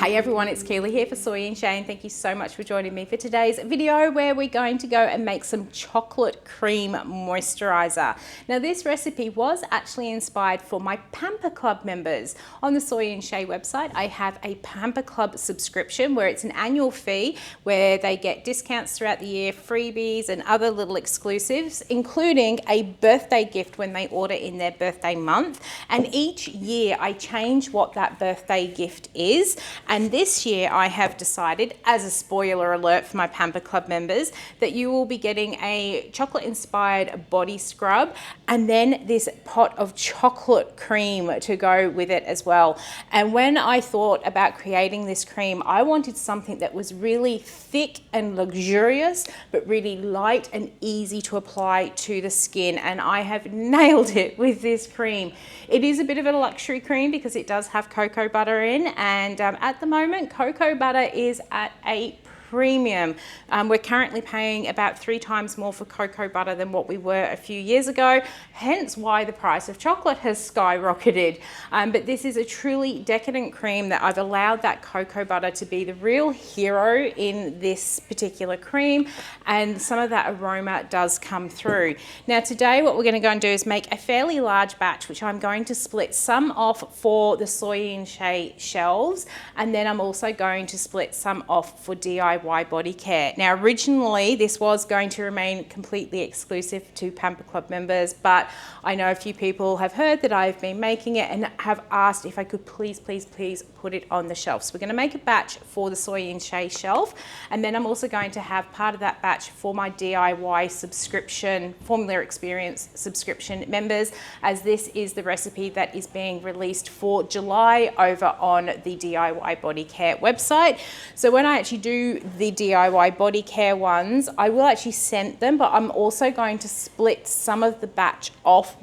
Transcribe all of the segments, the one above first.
Hey everyone, it's Keeley here for Soy and Shea, and thank you so much for joining me for today's video where we're going to go and make some chocolate cream moisturizer. Now this recipe was actually inspired for my Pamper Club members. On the Soy and Shea website, I have a Pamper Club subscription where it's an annual fee where they get discounts throughout the year, freebies and other little exclusives, including a birthday gift when they order in their birthday month. And each year I change what that birthday gift is. And this year I have decided, as a spoiler alert for my Pamper Club members, that you will be getting a chocolate inspired body scrub and then this pot of chocolate cream to go with it as well. And when I thought about creating this cream, I wanted something that was really thick and luxurious, but really light and easy to apply to the skin. And I have nailed it with this cream. It is a bit of a luxury cream because it does have cocoa butter in, and at the moment cocoa butter is at a premium. We're currently paying about 3 times more for cocoa butter than what we were a few years ago, hence why the price of chocolate has skyrocketed. But this is a truly decadent cream that I've allowed that cocoa butter to be the real hero in this particular cream, and some of that aroma does come through. Now today what we're going to go and do is make a fairly large batch, which I'm going to split some off for the Soy and Shea shelves, and then I'm also going to split some off for DIY body care. Now originally this was going to remain completely exclusive to Pamper Club members, but I know a few people have heard that I've been making it and have asked if I could please put it on the shelf. So we're going to make a batch for the Soy and Shea shelf, and then I'm also going to have part of that batch for my DIY subscription, Formula Experience subscription members, as this is the recipe that is being released for July over on the DIY Body Care website. So when I actually do the DIY body care ones, I will actually scent them, but I'm also going to split some of the batch off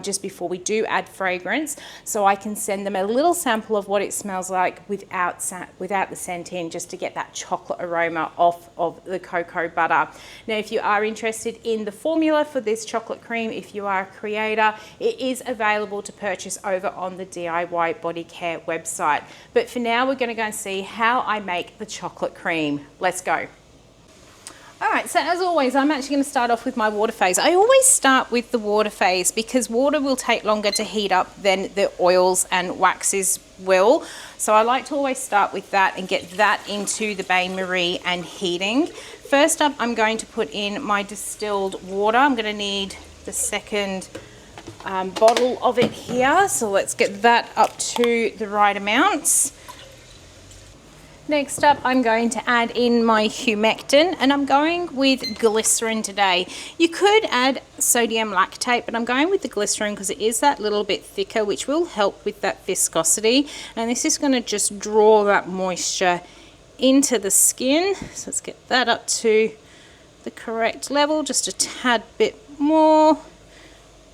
just before we do add fragrance, so I can send them a little sample of what it smells like without the scent in, just to get that chocolate aroma off of the cocoa butter. Now if you are interested in the formula for this chocolate cream, if you are a creator, it is available to purchase over on the DIY Body Care website. But for now we're going to go and see how I make the chocolate cream. Let's go. All right, so as always, I'm actually going to start off with my water phase. I always start with the water phase because water will take longer to heat up than the oils and waxes will. So I like to always start with that and get that into the bain-marie and heating. First up, I'm going to put in my distilled water. I'm going to need the second bottle of it here. So let's get that up to the right amounts. Next up, I'm going to add in my humectant, and I'm going with glycerin today. You could add sodium lactate, but I'm going with the glycerin because it is that little bit thicker, which will help with that viscosity. And this is going to just draw that moisture into the skin. So let's get that up to the correct level, just a tad bit more.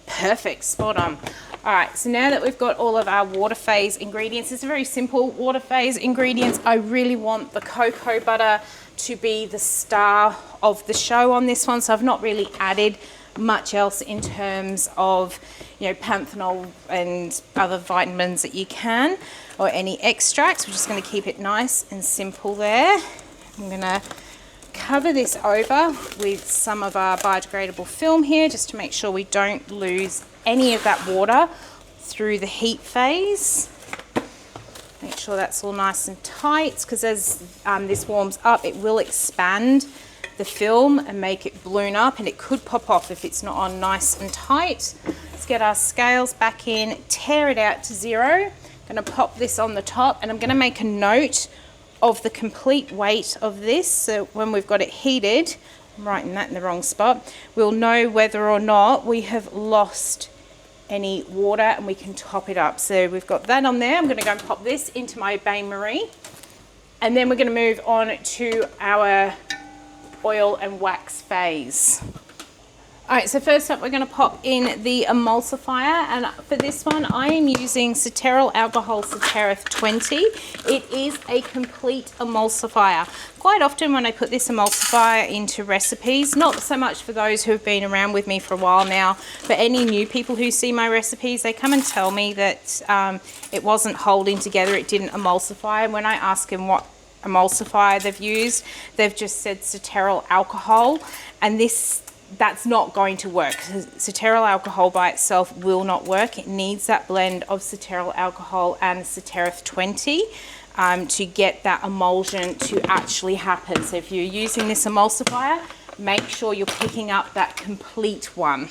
Perfect, spot on. All right, so now that we've got all of our water phase ingredients, it's a very simple water phase ingredients. I really want the cocoa butter to be the star of the show on this one, so I've not really added much else in terms of, you know, panthenol and other vitamins that you can, or any extracts. We're just going to keep it nice and simple there. I'm going to cover this over with some of our biodegradable film here, just to make sure we don't lose any of that water through the heat phase. Make sure that's all nice and tight, because as this warms up, it will expand the film and make it balloon up, and it could pop off if it's not on nice and tight. Let's get our scales back in, tear it out to 0. I'm going to pop this on the top, and I'm going to make a note of the complete weight of this, so when we've got it heated, I'm writing that in the wrong spot, we'll know whether or not we have lost any water, and we can top it up. So we've got that on there. I'm going to go and pop this into my bain-marie, and then we're going to move on to our oil and wax phase. All right, so first up we're going to pop in the emulsifier, and for this one I am using Ceteryl Alcohol Ceterith 20. It is a complete emulsifier. Quite often when I put this emulsifier into recipes, not so much for those who have been around with me for a while now, but any new people who see my recipes, they come and tell me that it wasn't holding together, it didn't emulsify, and when I ask them what emulsifier they've used, they've just said Ceteryl alcohol, and that's not going to work. Ceteryl alcohol by itself will not work. It needs that blend of Ceteryl alcohol and Ceterith 20 to get that emulsion to actually happen. So if you're using this emulsifier, make sure you're picking up that complete one.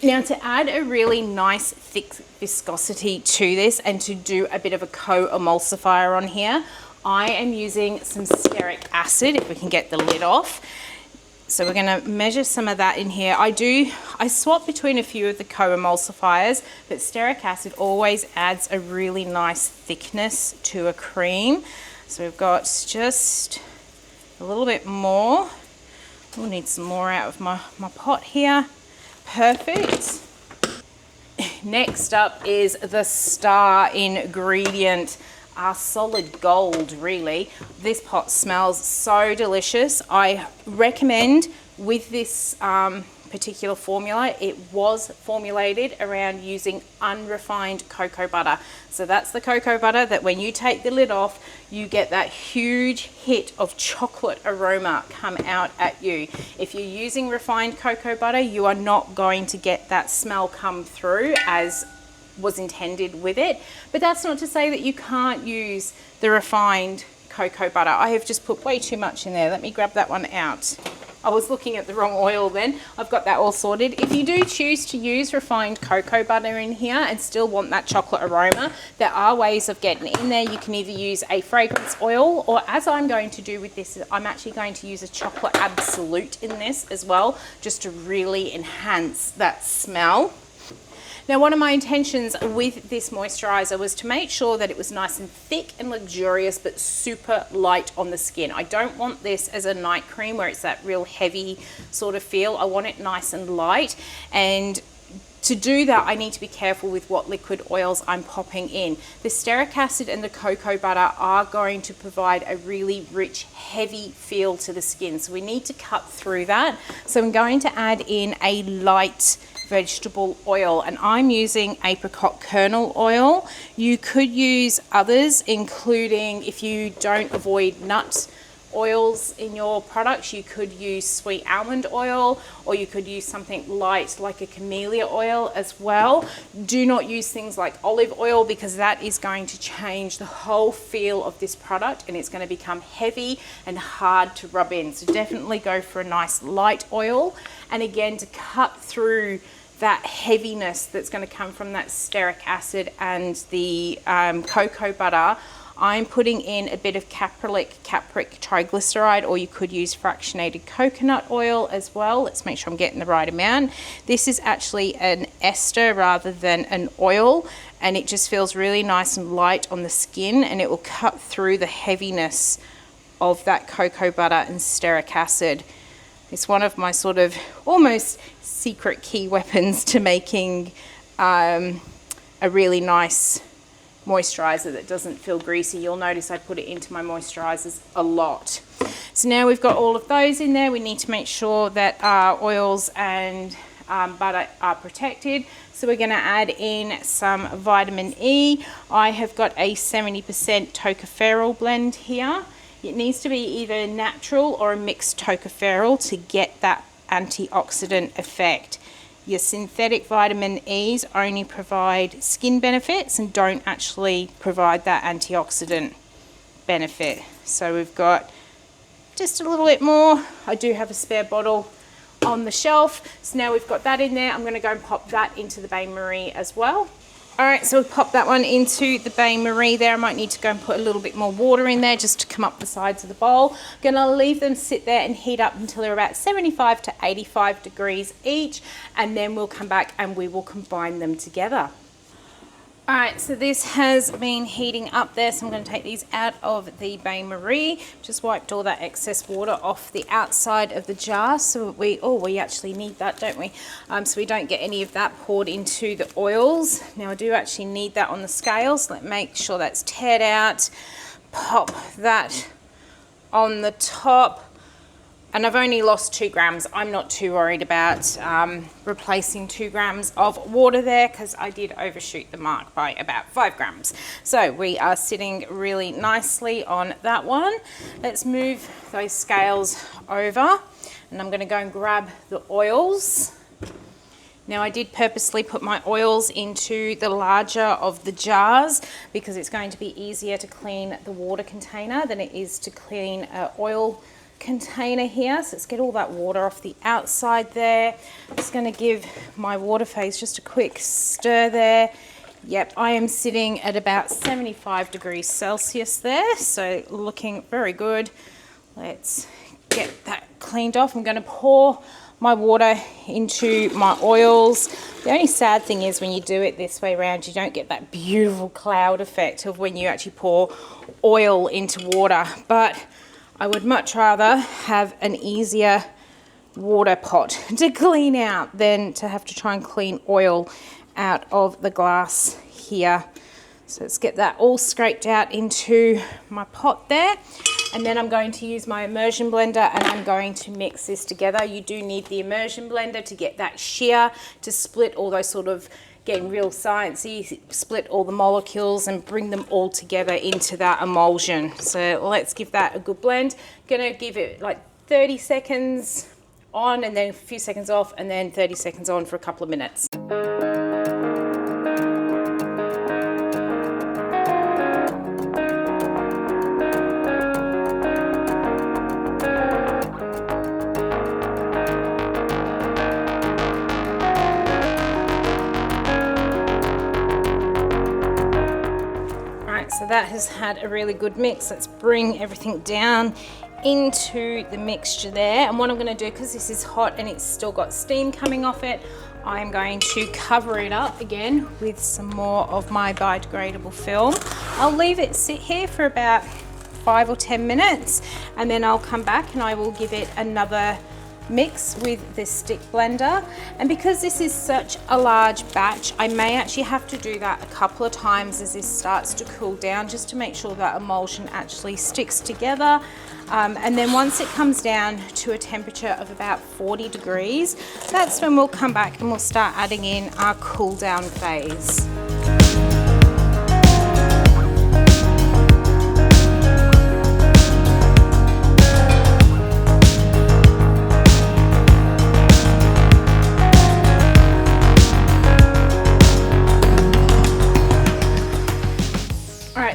Now, to add a really nice thick viscosity to this and to do a bit of a co-emulsifier on here, I am using some stearic acid, if we can get the lid off. So we're going to measure some of that in here. I swap between a few of the co-emulsifiers, but stearic acid always adds a really nice thickness to a cream. So we've got just a little bit more. We'll need some more out of my pot here. Perfect. Next up is the star ingredient. Solid gold, really. This pot smells so delicious. I recommend with this particular formula, it was formulated around using unrefined cocoa butter. So that's the cocoa butter that when you take the lid off, you get that huge hit of chocolate aroma come out at you. If you're using refined cocoa butter, you are not going to get that smell come through as was intended with it. But that's not to say that you can't use the refined cocoa butter. I have just put way too much in there. Let me grab that one out. I was looking at the wrong oil then. I've got that all sorted. If you do choose to use refined cocoa butter in here and still want that chocolate aroma, there are ways of getting it in there. You can either use a fragrance oil, or as I'm going to do with this, I'm actually going to use a chocolate absolute in this as well, just to really enhance that smell. Now, one of my intentions with this moisturizer was to make sure that it was nice and thick and luxurious, but super light on the skin. I don't want this as a night cream where it's that real heavy sort of feel. I want it nice and light. And to do that, I need to be careful with what liquid oils I'm popping in. The stearic acid and the cocoa butter are going to provide a really rich, heavy feel to the skin. So we need to cut through that. So I'm going to add in a light vegetable oil, and I'm using apricot kernel oil. You could use others, including, if you don't avoid nut oils in your products, you could use sweet almond oil, or you could use something light like a camellia oil as well. Do not use things like olive oil, because that is going to change the whole feel of this product and it's going to become heavy and hard to rub in. So definitely go for a nice light oil. And again, to cut through that heaviness that's going to come from that stearic acid and the cocoa butter, I'm putting in a bit of capric triglyceride, or you could use fractionated coconut oil as well. Let's make sure I'm getting the right amount. This is actually an ester rather than an oil, and it just feels really nice and light on the skin, and it will cut through the heaviness of that cocoa butter and stearic acid. It's one of my sort of almost secret key weapons to making a really nice moisturizer that doesn't feel greasy. You'll notice I put it into my moisturizers a lot. So now we've got all of those in there. We need to make sure that our oils and butter are protected. So we're going to add in some vitamin E. I have got a 70% tocopherol blend here. It needs to be either natural or a mixed tocopherol to get that antioxidant effect. Your synthetic vitamin E's only provide skin benefits and don't actually provide that antioxidant benefit. So we've got just a little bit more. I do have a spare bottle on the shelf. So now we've got that in there. I'm going to go and pop that into the bain marie as well. All right, so we've popped that one into the bain marie there. I might need to go and put a little bit more water in there just to come up the sides of the bowl. I'm gonna leave them sit there and heat up until they're about 75 to 85 degrees each, and then we'll come back and we will combine them together. All right, so this has been heating up there, so I'm going to take these out of the bain-marie. Just wiped all that excess water off the outside of the jar, so we actually need that, don't we? So we don't get any of that poured into the oils. Now I do actually need that on the scale, so let's make sure that's tared out. Pop that on the top. And I've only lost 2 grams. I'm not too worried about replacing 2 grams of water there because I did overshoot the mark by about 5 grams. So we are sitting really nicely on that one. Let's move those scales over and I'm going to go and grab the oils. Now I did purposely put my oils into the larger of the jars because it's going to be easier to clean the water container than it is to clean an oil container here. So let's get all that water off the outside there. Just going to give my water phase just a quick stir there. Yep, I am sitting at about 75 degrees Celsius there, so looking very good. Let's get that cleaned off. I'm going to pour my water into my oils. The only sad thing is when you do it this way around, you don't get that beautiful cloud effect of when you actually pour oil into water, but I would much rather have an easier water pot to clean out than to have to try and clean oil out of the glass here. So let's get that all scraped out into my pot there. And then I'm going to use my immersion blender and I'm going to mix this together. You do need the immersion blender to get that shear, to split all those sort of, getting real sciencey, split all the molecules and bring them all together into that emulsion. So let's give that a good blend. Gonna give it like 30 seconds on and then a few seconds off and then 30 seconds on for a couple of minutes. So that has had a really good mix. Let's bring everything down into the mixture there. And what I'm going to do, because this is hot and it's still got steam coming off it, I'm going to cover it up again with some more of my biodegradable film. I'll leave it sit here for about 5 or 10 minutes and then I'll come back and I will give it another mix with this stick blender. And because this is such a large batch, I may actually have to do that a couple of times as this starts to cool down, just to make sure that emulsion actually sticks together. And then once it comes down to a temperature of about 40 degrees, that's when we'll come back and we'll start adding in our cool down phase.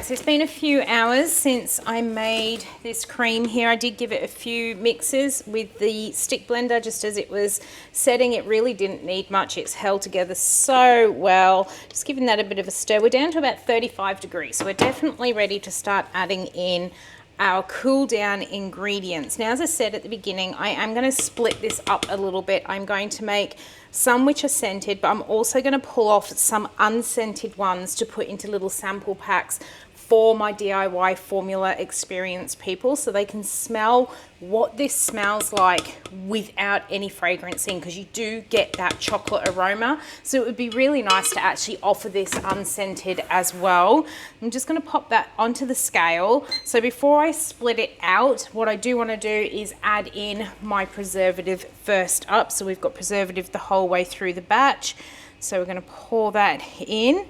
So it's been a few hours since I made this cream here. I did give it a few mixes with the stick blender just as it was setting. It really didn't need much. It's held together so well. Just giving that a bit of a stir. We're down to about 35 degrees, so we're definitely ready to start adding in our cool down ingredients. Now, as I said at the beginning, I am going to split this up a little bit. I'm going to make some which are scented, but I'm also going to pull off some unscented ones to put into little sample packs for my DIY formula experienced people, so they can smell what this smells like without any fragrance in, because you do get that chocolate aroma. So it would be really nice to actually offer this unscented as well. I'm just going to pop that onto the scale. So before I split it out, what I do want to do is add in my preservative first up. So we've got preservative the whole way through the batch. So we're going to pour that in,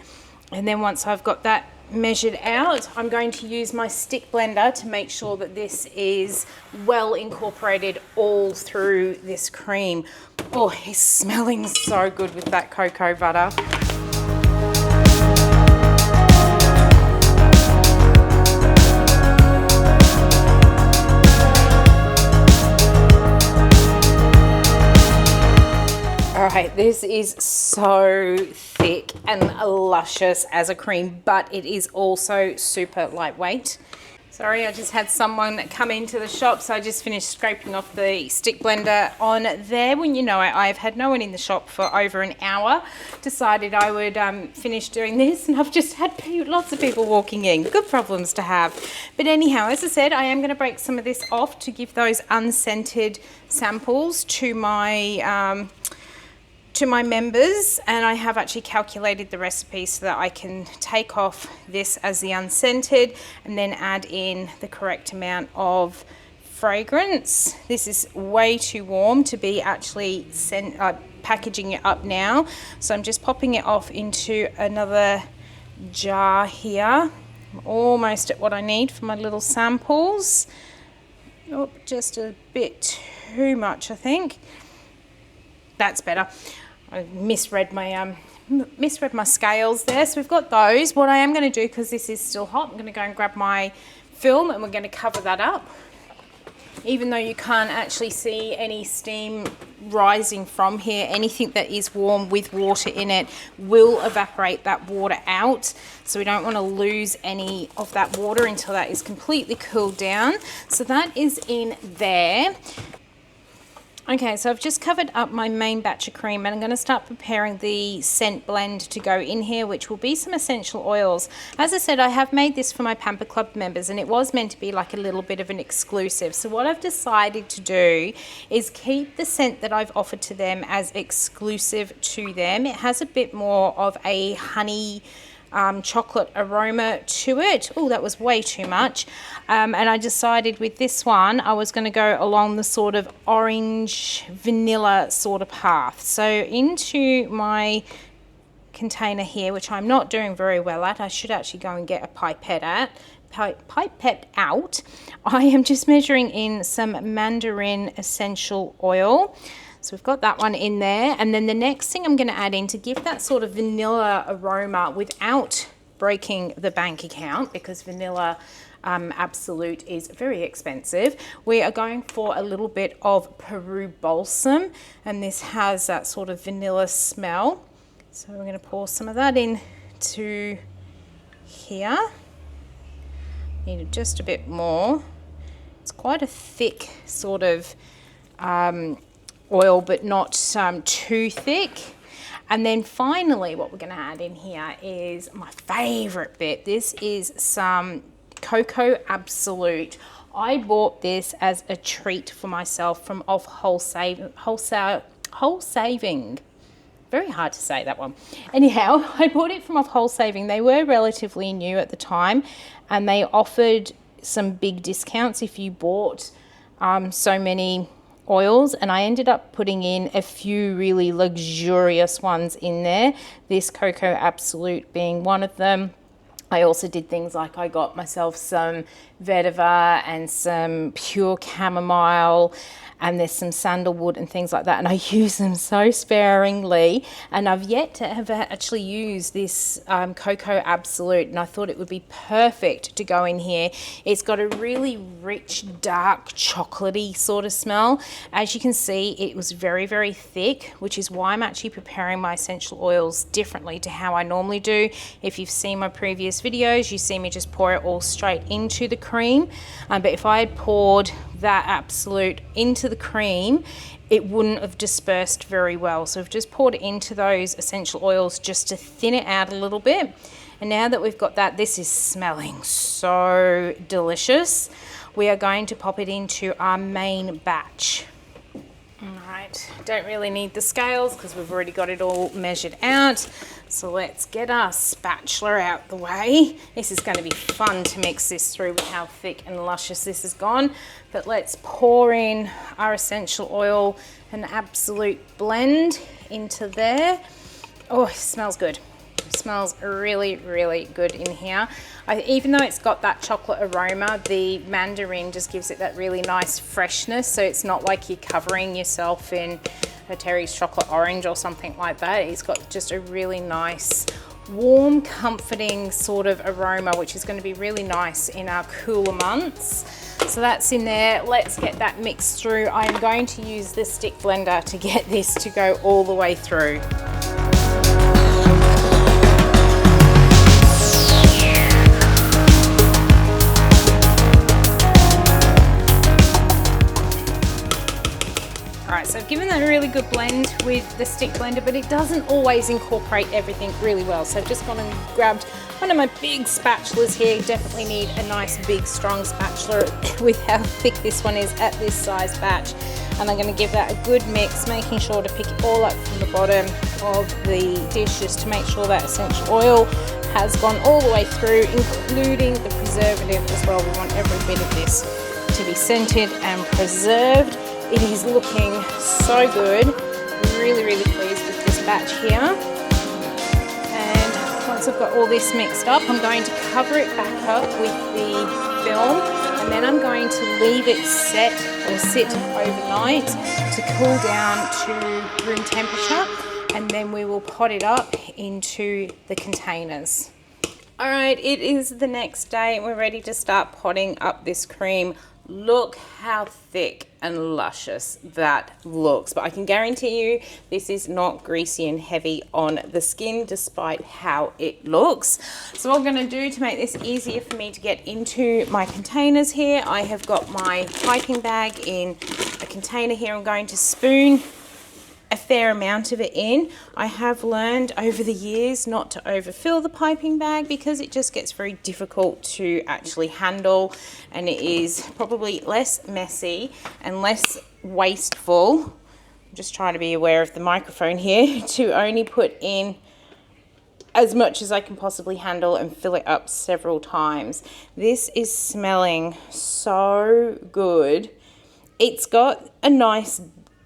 and then once I've got that measured out, I'm going to use my stick blender to make sure that this is well incorporated all through this cream. Oh, it's smelling so good with that cocoa butter. All right, this is so thick and luscious as a cream, but it is also super lightweight. Sorry, I just had someone come into the shop, so I just finished scraping off the stick blender on there. When you know it, I've had no one in the shop for over an hour. Decided I would finish doing this, and I've just had lots of people walking in. Good problems to have. But anyhow, as I said, I am going to break some of this off to give those unscented samples to my members, and I have actually calculated the recipe so that I can take off this as the unscented and then add in the correct amount of fragrance. This is way too warm to be actually packaging it up now, so I'm just popping it off into another jar here. I'm almost at what I need for my little samples. Oh, just a bit too much, I think. That's better. I misread my scales there. So we've got those. What I am going to do, because this is still hot, I'm going to go and grab my film and we're going to cover that up. Even though you can't actually see any steam rising from here, anything that is warm with water in it will evaporate that water out. So we don't want to lose any of that water until that is completely cooled down. So that is in there. Okay, so I've just covered up my main batch of cream, and I'm going to start preparing the scent blend to go in here, which will be some essential oils. As I said, I have made this for my Pamper Club members, and it was meant to be like a little bit of an exclusive. So what I've decided to do is keep the scent that I've offered to them as exclusive to them. It has a bit more of a honey chocolate aroma to it. Oh, that was way too much. And I decided with this one, I was going to go along the sort of orange vanilla sort of path. So into my container here, which I'm not doing very well at, I should actually go and get a pipette out. I am just measuring in some mandarin essential oil. So we've got that one in there. And then the next thing I'm going to add in to give that sort of vanilla aroma without breaking the bank account, because vanilla Absolute is very expensive, we are going for a little bit of Peru balsam. And this has that sort of vanilla smell. So we're going to pour some of that into here. Need just a bit more. It's quite a thick sort of oil, but not too thick. And then finally what we're going to add in here is my favorite bit. This is some Cocoa Absolute. I bought this as a treat for myself from off Wholesaving. Very hard to say, that one. Anyhow, I bought it from off Wholesaving. They were relatively new at the time, and they offered some big discounts if you bought so many oils, and I ended up putting in a few really luxurious ones in there, this Cocoa Absolute being one of them. I also did things like I got myself some vetiver and some pure chamomile, and there's some sandalwood and things like that, and I use them so sparingly, and I've yet to have actually used this Cocoa Absolute, and I thought it would be perfect to go in here. It's got a really rich, dark, chocolatey sort of smell. As you can see, it was very, very thick, which is why I'm actually preparing my essential oils differently to how I normally do. If you've seen my previous videos, you see me just pour it all straight into the cream, but if I had poured that Absolute into the cream, it wouldn't have dispersed very well. So I've just poured it into those essential oils just to thin it out a little bit. And now that we've got that, this is smelling so delicious. We are going to pop it into our main batch. Alright, don't really need the scales because we've already got it all measured out. So let's get our spatula out the way. This is going to be fun to mix this through with how thick and luscious this has gone. But let's pour in our essential oil and Absolute blend into there. Oh, it smells good. It smells really, really good in here. Even though it's got that chocolate aroma, the mandarin just gives it that really nice freshness. So it's not like you're covering yourself in a Terry's chocolate orange or something like that. It's got just a really nice, warm, comforting sort of aroma, which is going to be really nice in our cooler months. So that's in there. Let's get that mixed through. I'm going to use the stick blender to get this to go all the way through. really good blend with the stick blender, but it doesn't always incorporate everything really well. So I've just gone and grabbed one of my big spatulas here. You definitely need a nice big strong spatula with how thick this one is at this size batch. And I'm going to give that a good mix, making sure to pick it all up from the bottom of the dish just to make sure that essential oil has gone all the way through, including the preservative as well. We want every bit of this to be scented and preserved. It is looking so good. Really, really pleased with this batch here. And once I've got all this mixed up, I'm going to cover it back up with the film, and then I'm going to leave it set or sit overnight to cool down to room temperature, and then we will pot it up into the containers. All right, it is the next day and we're ready to start potting up this cream. Look how thick and luscious that looks, but I can guarantee you this is not greasy and heavy on the skin despite how it looks. So what I'm going to do to make this easier for me to get into my containers here, I have got my piping bag in a container here. I'm going to spoon a fair amount of it in. I have learned over the years not to overfill the piping bag because it just gets very difficult to actually handle, and it is probably less messy and less wasteful. I'm just trying to be aware of the microphone here to only put in as much as I can possibly handle and fill it up several times. This is smelling so good. It's got a nice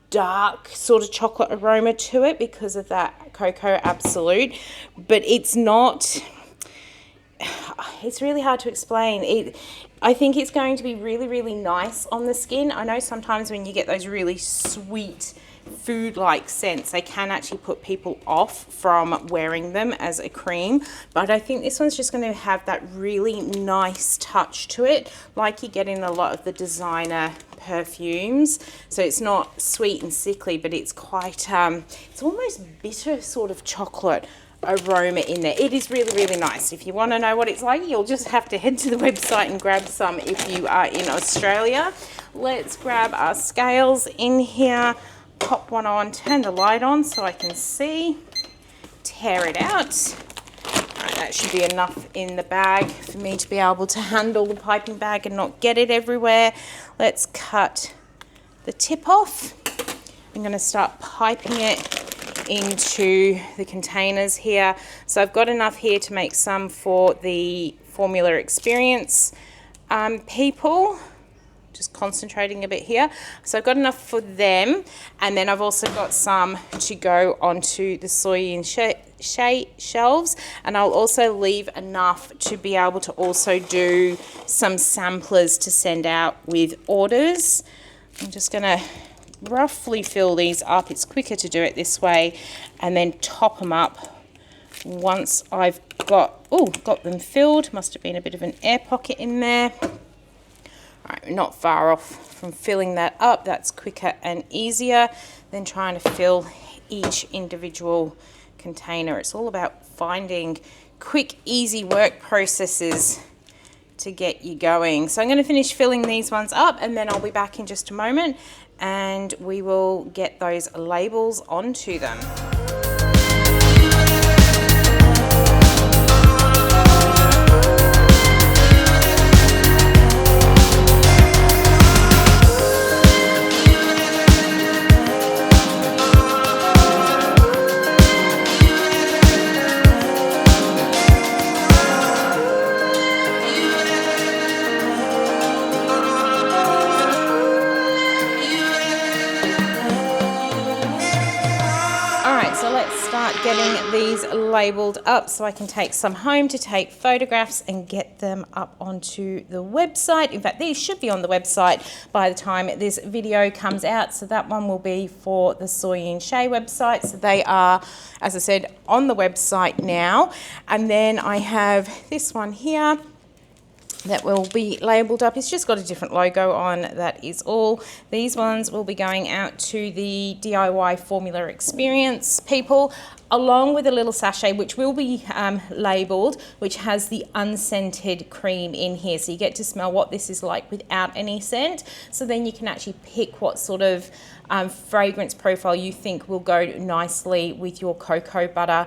dark sort of chocolate aroma to it because of that Cocoa Absolute, but it's not, it's really hard to explain. I think it's going to be really, really nice on the skin. I know sometimes when you get those really sweet food-like scents, they can actually put people off from wearing them as a cream, but I think this one's just going to have that really nice touch to it, like you get in a lot of the designer perfumes. So it's not sweet and sickly, but it's quite it's almost bitter sort of chocolate aroma in there. It is really, really nice. If you want to know what it's like, you'll just have to head to the website and grab some if you are in Australia. Let's grab our scales in here, pop one on, turn the light on so I can see, tear it out. Right, that should be enough in the bag for me to be able to handle the piping bag and not get it everywhere. Let's cut the tip off. I'm going to start piping it into the containers here. So I've got enough here to make some for the Formula Experience people. Just concentrating a bit here. So I've got enough for them, and then I've also got some to go onto the Soy and Shea shelves, and I'll also leave enough to be able to also do some samplers to send out with orders. I'm just gonna roughly fill these up. It's quicker to do it this way, and then top them up once I've got them filled. Must have been a bit of an air pocket in there. All right, not far off from filling that up. That's quicker and easier than trying to fill each individual container. It's all about finding quick, easy work processes to get you going. So I'm going to finish filling these ones up, and then I'll be back in just a moment and we will get those labels onto them. Getting these labeled up so I can take some home to take photographs and get them up onto the website. In fact, these should be on the website by the time this video comes out. So that one will be for the Soy and Shea website. So they are, as I said, on the website now. And then I have this one here. that will be labelled up. It's just got a different logo on, that is all. These ones will be going out to the DIY Formula Experience people, along with a little sachet which will be labelled, which has the unscented cream in here. So you get to smell what this is like without any scent. So then you can actually pick what sort of fragrance profile you think will go nicely with your cocoa butter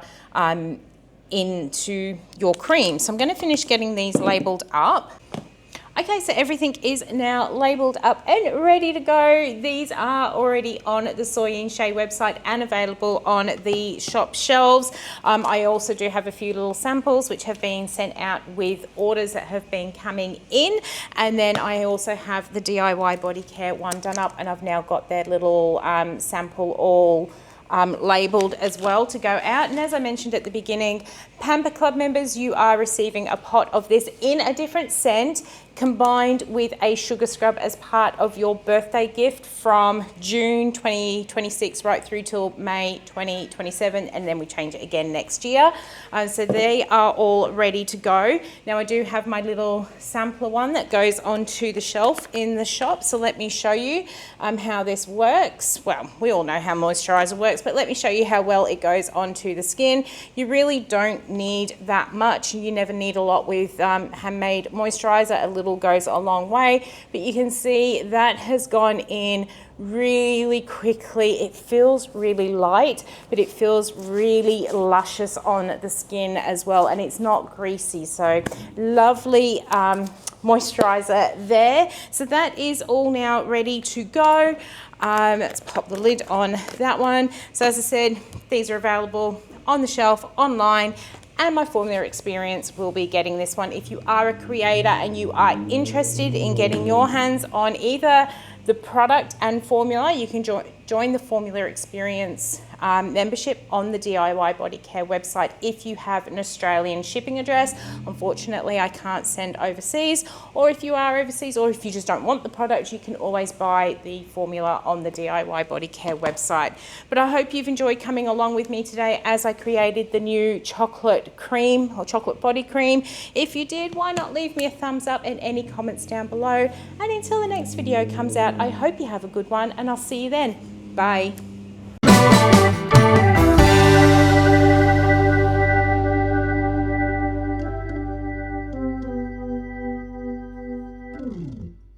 into your cream. So I'm going to finish getting these labelled up. Okay, so everything is now labelled up and ready to go. These are already on the Soy and Shea website and available on the shop shelves. I also do have a few little samples which have been sent out with orders that have been coming in. And then I also have the DIY body care one done up, and I've now got their little sample all labelled as well to go out. And as I mentioned at the beginning, Pamper Club members, you are receiving a pot of this in a different scent, combined with a sugar scrub as part of your birthday gift from June 2026 right through till May 2027, and then we change it again next year. So they are all ready to go. Now I do have my little sampler one that goes onto the shelf in the shop, so let me show you how this works. Well, we all know how moisturiser works, but let me show you how well it goes onto the skin. You really don't need that much. You never need a lot with handmade moisturiser. A little goes a long way, but you can see that has gone in really quickly. It feels really light, but it feels really luscious on the skin as well, and it's not greasy. So lovely moisturiser there. So that is all now ready to go. Let's pop the lid on that one. So as I said, these are available on the shelf, online, and my Formula Experience will be getting this one. If you are a creator and you are interested in getting your hands on either the product and formula, you can join the Formula Experience membership on the DIY Body Care website if you have an Australian shipping address. Unfortunately, I can't send overseas, or if you are overseas, or if you just don't want the product, you can always buy the formula on the DIY Body Care website. But I hope you've enjoyed coming along with me today as I created the new chocolate cream or chocolate body cream. If you did, why not leave me a thumbs up and any comments down below. And until the next video comes out, I hope you have a good one, and I'll see you then. Bye.